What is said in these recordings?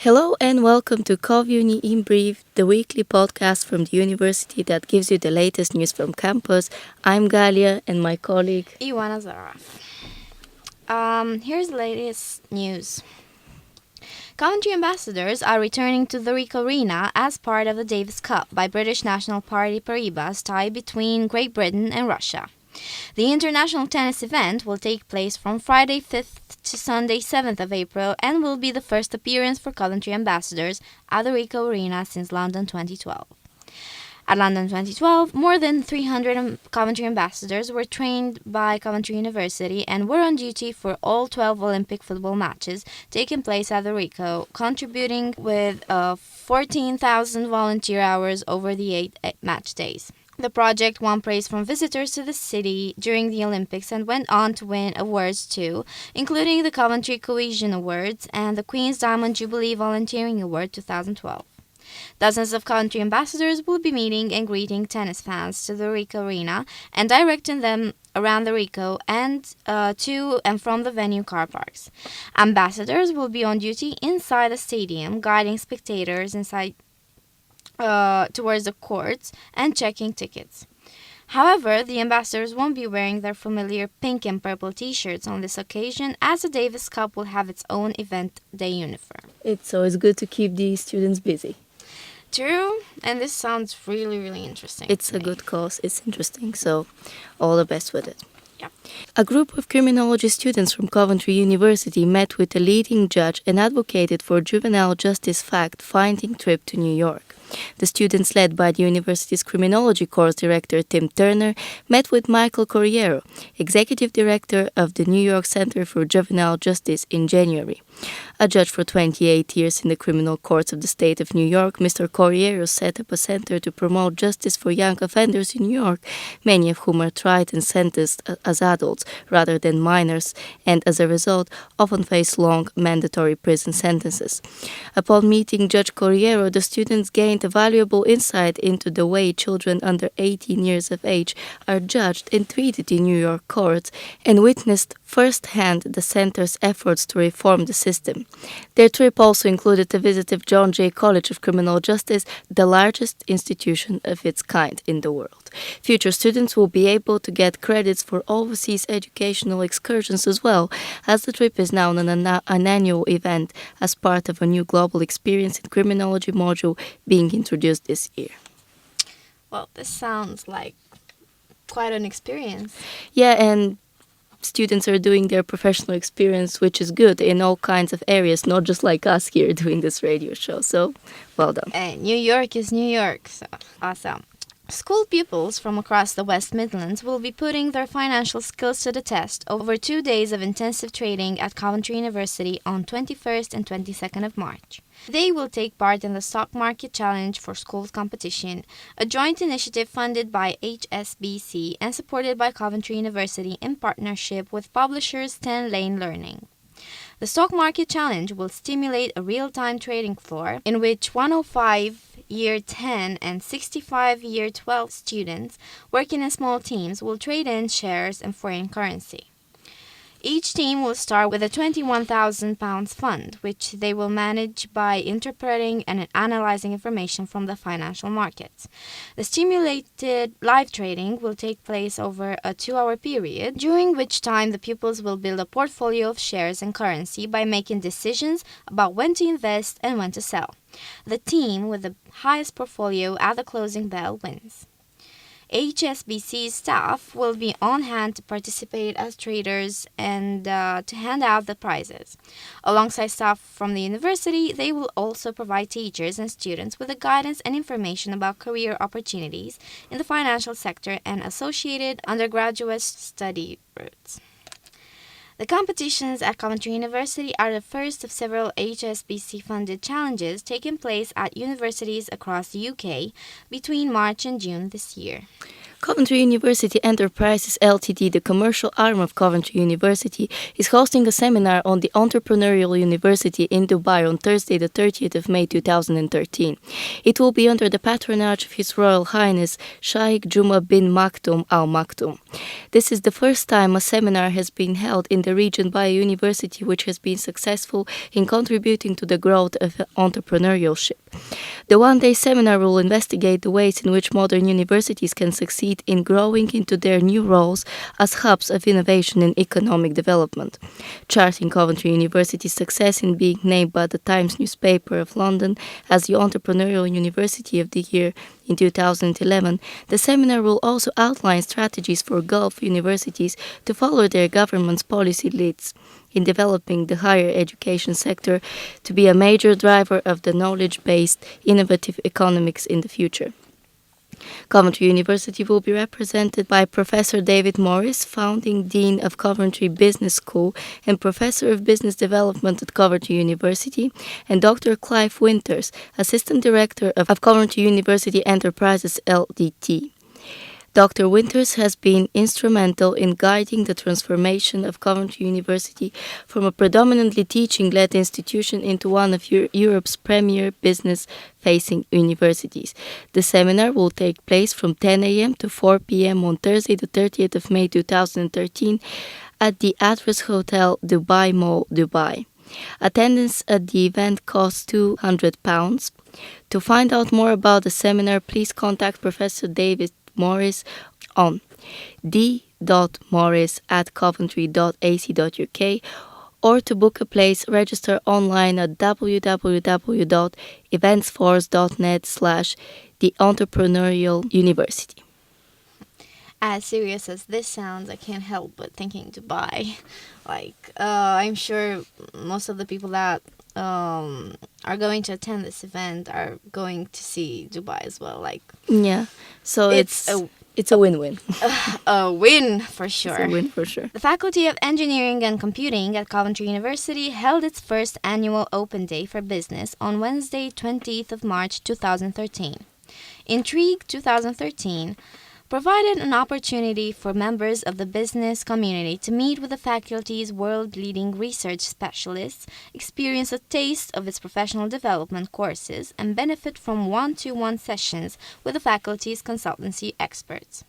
Hello and welcome to CovUni in Brief, the weekly podcast from the university that gives you the latest news from campus. I'm Galya and my colleague Ioana Zaraf. Here's the latest news. Coventry ambassadors are returning to the Rico Arena as part of the Davis Cup by British National Party Paribas tie between Great Britain and Russia. The international tennis event will take place from Friday 5th to Sunday 7th of April and will be the first appearance for Coventry ambassadors at the Rico Arena since London 2012. At London 2012, more than 300 Coventry ambassadors were trained by Coventry University and were on duty for all 12 Olympic football matches taking place at the Rico, contributing with 14,000 volunteer hours over the 8 match days. The project won praise from visitors to the city during the Olympics and went on to win awards too, including the Coventry Cohesion Awards and the Queen's Diamond Jubilee Volunteering Award 2012. Dozens of Coventry ambassadors will be meeting and greeting tennis fans to the Rico Arena and directing them around the Rico and to and from the venue car parks. Ambassadors will be on duty inside the stadium, guiding spectators inside towards the courts and checking tickets. However, the ambassadors won't be wearing their familiar pink and purple t-shirts on this occasion, as the Davis Cup will have its own event day uniform. It's always good to keep the students busy. True, and this sounds really interesting. It's a good cause, it's interesting, so all the best with it. Yep. A group of criminology students from Coventry University met with a leading judge and advocated for juvenile justice fact-finding trip to New York. The students, led by the university's criminology course director Tim Turner, met with Michael Corriero, executive director of the New York Center for Juvenile Justice, in January. A judge for 28 years in the criminal courts of the state of New York, Mr. Corriero set up a center to promote justice for young offenders in New York, many of whom are tried and sentenced as adults rather than minors, and as a result often face long mandatory prison sentences. Upon meeting Judge Corriero, the students gained a valuable insight into the way children under 18 years of age are judged and treated in New York courts, and witnessed firsthand the center's efforts to reform the system. Their trip also included a visit of John Jay College of Criminal Justice, the largest institution of its kind in the world. Future students will be able to get credits for overseas educational excursions as well, as the trip is now an annual event as part of a new global experience in criminology module being introduced this year. Well, this sounds like quite an experience. Yeah, and students are doing their professional experience, which is good in all kinds of areas, not just like us here doing this radio show. So, well done. And New York is New York, so awesome. School pupils from across the West Midlands will be putting their financial skills to the test over 2 days of intensive training at Coventry University on 21st and 22nd of March. They will take part in the Stock Market Challenge for Schools competition, a joint initiative funded by HSBC and supported by Coventry University in partnership with publishers 10 Lane Learning. The Stock Market Challenge will stimulate a real-time trading floor in which 105 Year 10 and 65 Year 12 students working in small teams will trade in shares and foreign currency. Each team will start with a £21,000 fund, which they will manage by interpreting and analyzing information from the financial markets. The stimulated live trading will take place over a 2-hour period, during which time the pupils will build a portfolio of shares and currency by making decisions about when to invest and when to sell. The team with the highest portfolio at the closing bell wins. HSBC staff will be on hand to participate as traders and to hand out the prizes. Alongside staff from the university, they will also provide teachers and students with the guidance and information about career opportunities in the financial sector and associated undergraduate study routes. The competitions at Coventry University are the first of several HSBC-funded challenges taking place at universities across the UK between March and June this year. Coventry University Enterprises Ltd, the commercial arm of Coventry University, is hosting a seminar on the Entrepreneurial University in Dubai on Thursday, the 30th of May 2013. It will be under the patronage of His Royal Highness Sheikh Juma bin Maktoum Al Maktoum. This is the first time a seminar has been held in the region by a university which has been successful in contributing to the growth of entrepreneurship. The one-day seminar will investigate the ways in which modern universities can succeed in growing into their new roles as hubs of innovation and economic development. Charting Coventry University's success in being named by the Times newspaper of London as the Entrepreneurial University of the Year in 2011, the seminar will also outline strategies for Gulf universities to follow their government's policy leads in developing the higher education sector to be a major driver of the knowledge-based, innovative economics in the future. Coventry University will be represented by Professor David Morris, founding Dean of Coventry Business School and Professor of Business Development at Coventry University, and Dr. Clive Winters, Assistant Director of Coventry University Enterprises Ltd. Dr. Winters has been instrumental in guiding the transformation of Coventry University from a predominantly teaching-led institution into one of Europe's premier business-facing universities. The seminar will take place from 10 a.m. to 4 p.m. on Thursday, the 30th of May 2013 at the Address Hotel, Dubai Mall, Dubai. Attendance at the event costs £200. To find out more about the seminar, please contact Professor David Morris on d.morris@coventry.ac.uk, or to book a place, register online at www.eventsforce.net/The Entrepreneurial University. As serious as this sounds, I can't help but thinking Dubai. I'm sure most of the people that are going to attend this event are going to see Dubai as well. Yeah, so it's a win-win. A win for sure. It's a win for sure. The Faculty of Engineering and Computing at Coventry University held its first annual Open Day for Business on Wednesday, 20th of March 2013. Intrigue 2013 provided an opportunity for members of the business community to meet with the faculty's world-leading research specialists, experience a taste of its professional development courses, and benefit from one-to-one sessions with the faculty's consultancy experts.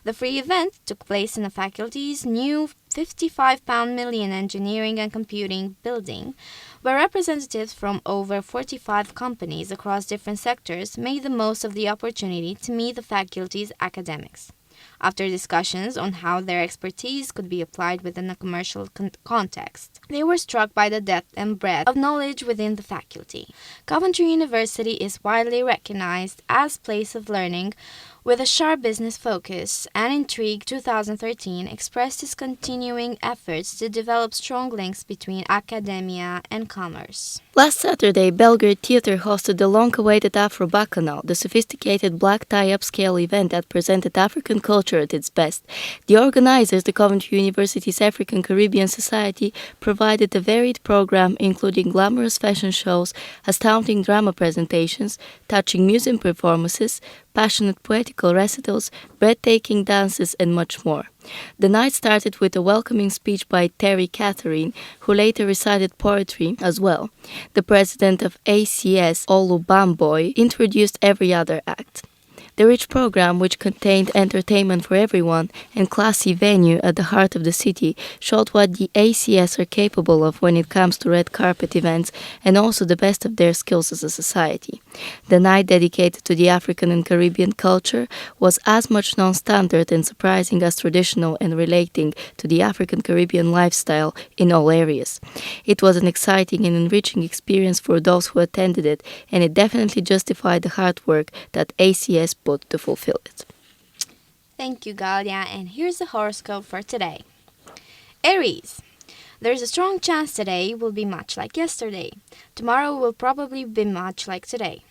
The free event took place in the faculty's new £55 million engineering and computing building, where representatives from over 45 companies across different sectors made the most of the opportunity to meet the faculty's academics. After discussions on how their expertise could be applied within a commercial context, they were struck by the depth and breadth of knowledge within the faculty. Coventry University is widely recognized as a place of learning with a sharp business focus, and Intrigue 2013 expressed its continuing efforts to develop strong links between academia and commerce. Last Saturday, Belgrade Theatre hosted the long-awaited Afro Bacchanal, the sophisticated black tie upscale event that presented African culture at its best. The organizers, the Coventry University's African Caribbean Society, provided a varied program including glamorous fashion shows, astounding drama presentations, touching museum performances, passionate poetical recitals, breathtaking dances, and much more. The night started with a welcoming speech by Terry Catherine, who later recited poetry as well. The president of ACS, Olu Bamboy, introduced every other act. The rich program, which contained entertainment for everyone and classy venue at the heart of the city, showed what the ACS are capable of when it comes to red carpet events and also the best of their skills as a society. The night dedicated to the African and Caribbean culture was as much non-standard and surprising as traditional and relating to the African Caribbean lifestyle in all areas. It was an exciting and enriching experience for those who attended it, and it definitely justified the hard work that ACS put to fulfill it. Thank you, Galya, and here's the horoscope for today. Aries. There's a strong chance today will be much like yesterday. Tomorrow will probably be much like today.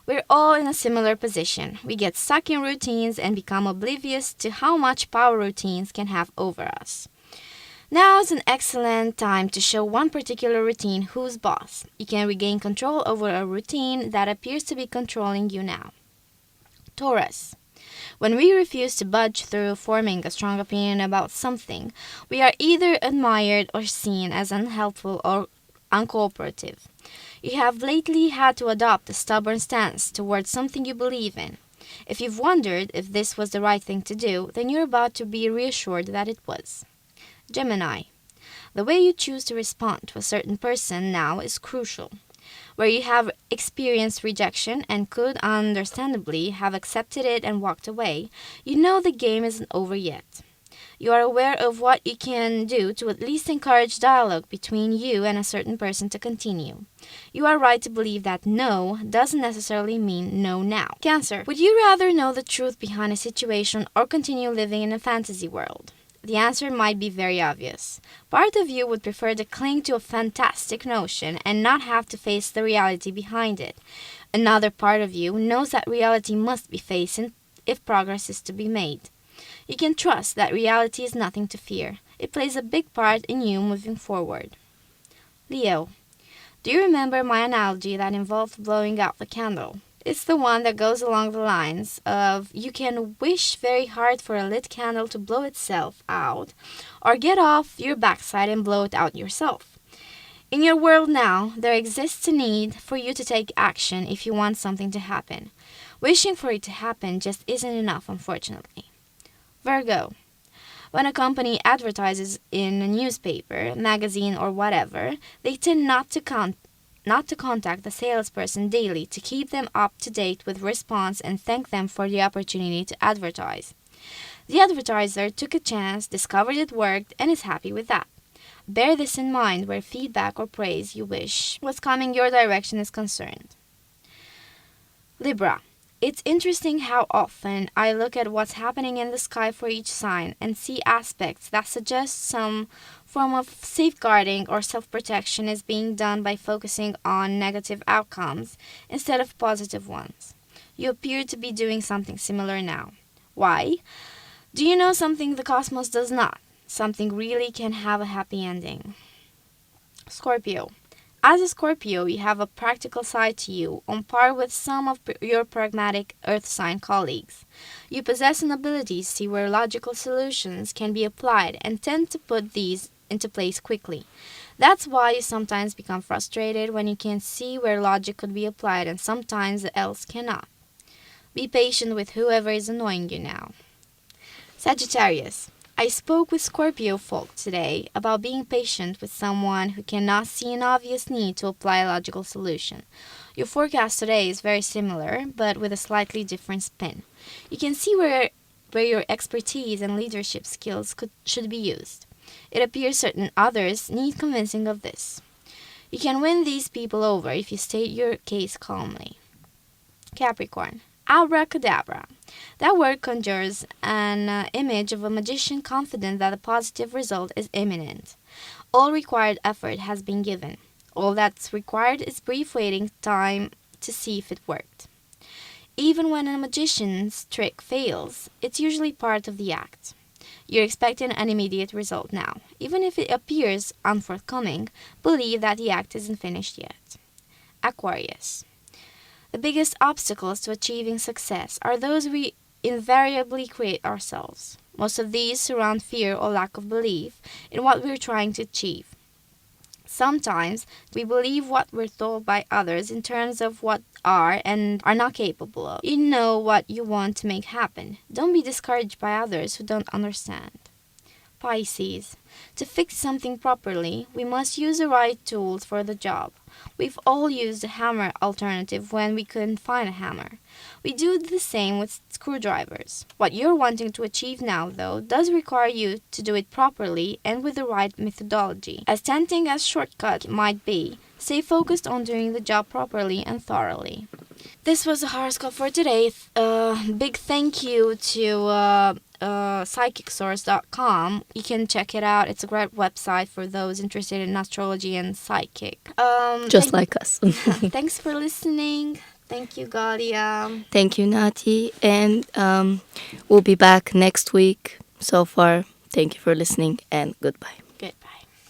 We're all in a similar position. We get stuck in routines and become oblivious to how much power routines can have over us. Now is an excellent time to show one particular routine who's boss. You can regain control over a routine that appears to be controlling you now. Taurus. When we refuse to budge through forming a strong opinion about something, we are either admired or seen as unhelpful or uncooperative. You have lately had to adopt a stubborn stance towards something you believe in. If you've wondered if this was the right thing to do, then you're about to be reassured that it was. Gemini. The way you choose to respond to a certain person now is crucial. Where you have experienced rejection and could understandably have accepted it and walked away, you know the game isn't over yet. You are aware of what you can do to at least encourage dialogue between you and a certain person to continue. You are right to believe that no doesn't necessarily mean no now. Cancer. Would you rather know the truth behind a situation or continue living in a fantasy world? The answer might be very obvious. Part of you would prefer to cling to a fantastic notion and not have to face the reality behind it. Another part of you knows that reality must be faced if progress is to be made. You can trust that reality is nothing to fear. It plays a big part in you moving forward. Leo. Do you remember my analogy that involved blowing out the candle? It's the one that goes along the lines of you can wish very hard for a lit candle to blow itself out, or get off your backside and blow it out yourself. In your world now, there exists a need for you to take action if you want something to happen. Wishing for it to happen just isn't enough, unfortunately. Virgo. When a company advertises in a newspaper, magazine, or whatever, they tend not to contact the salesperson daily to keep them up to date with response and thank them for the opportunity to advertise. The advertiser took a chance, discovered it worked, and is happy with that. Bear this in mind where feedback or praise you wish was coming your direction is concerned. Libra. It's interesting how often I look at what's happening in the sky for each sign and see aspects that suggest some form of safeguarding or self-protection is being done by focusing on negative outcomes instead of positive ones. You appear to be doing something similar now. Why? Do you know something the cosmos does not? Something really can have a happy ending. Scorpio. As a Scorpio, you have a practical side to you, on par with some of your pragmatic earth sign colleagues. You possess an ability to see where logical solutions can be applied and tend to put these into place quickly. That's why you sometimes become frustrated when you can see where logic could be applied and sometimes else cannot. Be patient with whoever is annoying you now. Sagittarius. I spoke with Scorpio folk today about being patient with someone who cannot see an obvious need to apply a logical solution. Your forecast today is very similar, but with a slightly different spin. You can see where your expertise and leadership skills should be used. It appears certain others need convincing of this. You can win these people over if you state your case calmly. Capricorn. Abracadabra. That word conjures an image of a magician confident that a positive result is imminent. All required effort has been given. All that's required is brief waiting time to see if it worked. Even when a magician's trick fails, it's usually part of the act. You're expecting an immediate result now. Even if it appears unforthcoming, believe that the act isn't finished yet. Aquarius. The biggest obstacles to achieving success are those we invariably create ourselves. Most of these surround fear or lack of belief in what we're trying to achieve. Sometimes we believe what we're told by others in terms of what are and are not capable of. You know what you want to make happen. Don't be discouraged by others who don't understand. Pisces. To fix something properly, we must use the right tools for the job. We've all used a hammer alternative when we couldn't find a hammer. We do the same with screwdrivers. What you're wanting to achieve now, though, does require you to do it properly and with the right methodology. As tempting as shortcut might be, stay focused on doing the job properly and thoroughly. This was the horoscope for today. Big thank you to psychicsource.com. You can check it out. It's a great website for those interested in astrology and psychic. Just like us. Thanks for listening. Thank you, Galya. Thank you, Nati. And we'll be back next week. So far, thank you for listening and goodbye.